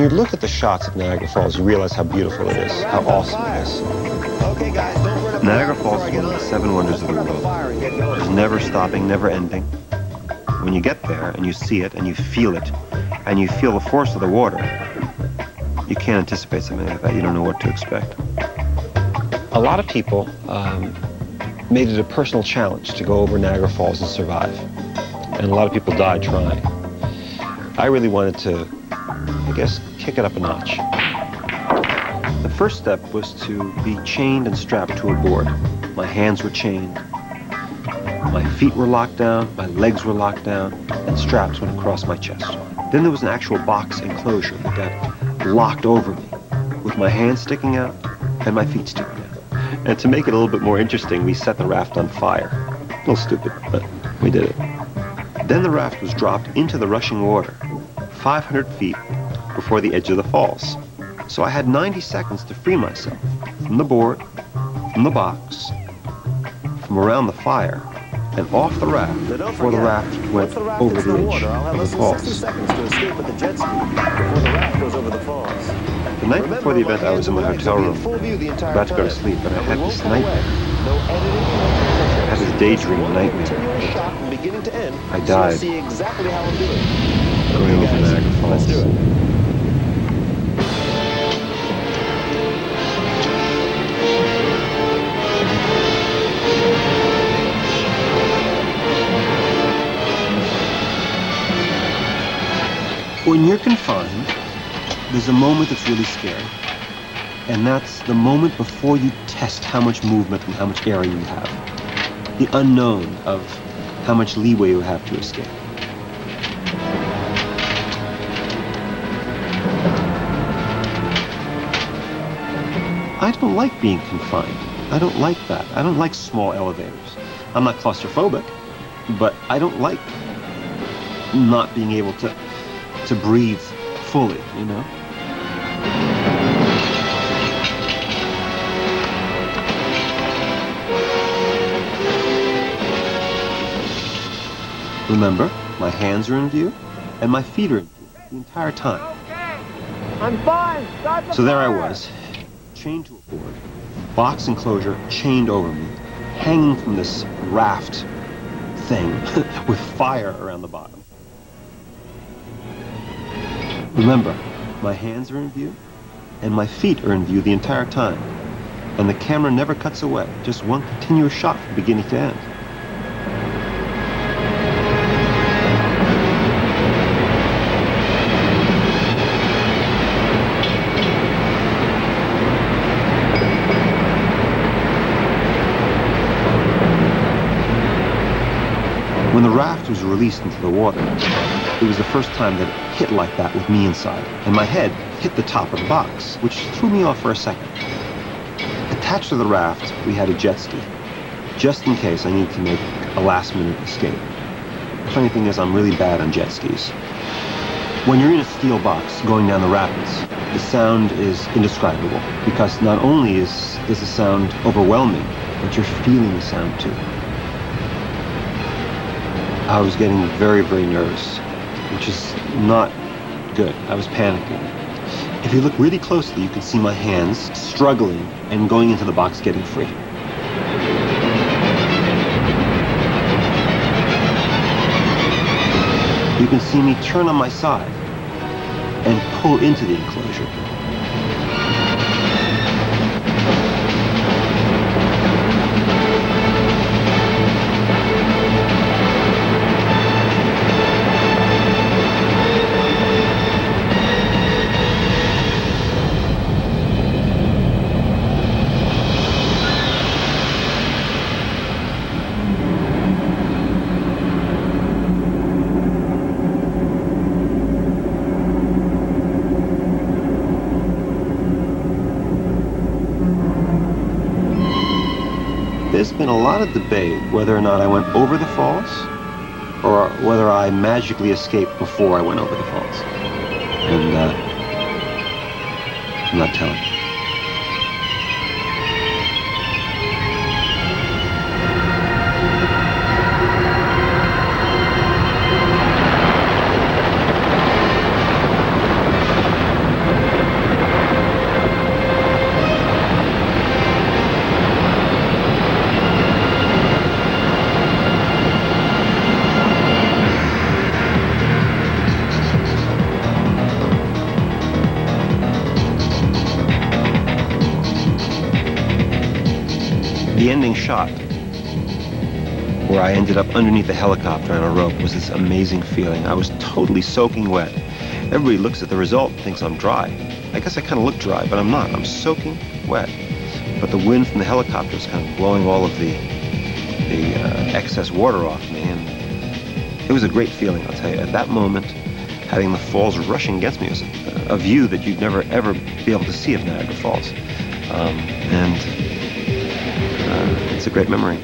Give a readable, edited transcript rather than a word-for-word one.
you look at the shots of Niagara Falls, you realize how beautiful it is, how awesome it is. Niagara Falls is one of the 7 wonders of the world. There's never stopping, never ending. When you get there and you see it and you feel it, and you feel the force of the water, you can't anticipate something like that. You don't know what to expect. A lot of people made it a personal challenge to go over Niagara Falls and survive. And a lot of people died trying. I really wanted to, I guess, kick it up a notch. The first step was to be chained and strapped to a board. My hands were chained, my feet were locked down, my legs were locked down, and straps went across my chest. Then there was an actual box enclosure that locked over me, with my hands sticking out and my feet sticking out. And to make it a little bit more interesting, we set the raft on fire. A little stupid, but we did it. Then the raft was dropped into the rushing water, 500 feet before the edge of the falls. So I had 90 seconds to free myself from the board, from the box, from around the fire, and off the raft before the raft went over the edge of the falls. The night before the event, I was in my hotel room, about to go to sleep, and I had this nightmare. I had this daydream nightmare. I died going over Niagara Falls. When you're confined, there's a moment that's really scary. And that's the moment before you test how much movement and how much area you have. The unknown of how much leeway you have to escape. I don't like being confined. I don't like that. I don't like small elevators. I'm not claustrophobic, but I don't like not being able to breathe fully, you know? Remember, my hands are in view, and my feet are in view the entire time. Okay. I'm fine. So there I was, chained to a board, box enclosure chained over me, hanging from this raft thing with fire around the bottom. Remember, my hands are in view, and my feet are in view the entire time. And the camera never cuts away, just one continuous shot from beginning to end. When the raft was released into the water, it was the first time that it hit like that with me inside, and my head hit the top of the box, which threw me off for a second. Attached to the raft, we had a jet ski, just in case I needed to make a last-minute escape. The funny thing is, I'm really bad on jet skis. When you're in a steel box going down the rapids, the sound is indescribable, because not only is the sound overwhelming, but you're feeling the sound too. I was getting very, very nervous, which is not good. I was panicking. If you look really closely, you can see my hands struggling and going into the box getting free. You can see me turn on my side and pull into the enclosure. There's been a lot of debate whether or not I went over the falls or whether I magically escaped before I went over the falls. And I'm not telling you. ending shot, where I ended up underneath the helicopter on a rope, was this amazing feeling. I was totally soaking wet. Everybody looks at the result and thinks I'm dry. I guess I kind of look dry, but I'm not. I'm soaking wet. But the wind from the helicopter is kind of blowing all of the excess water off me, and it was a great feeling, I'll tell you. At that moment, having the falls rushing against me was a view that you'd never, ever be able to see of Niagara Falls. And it's a great memory.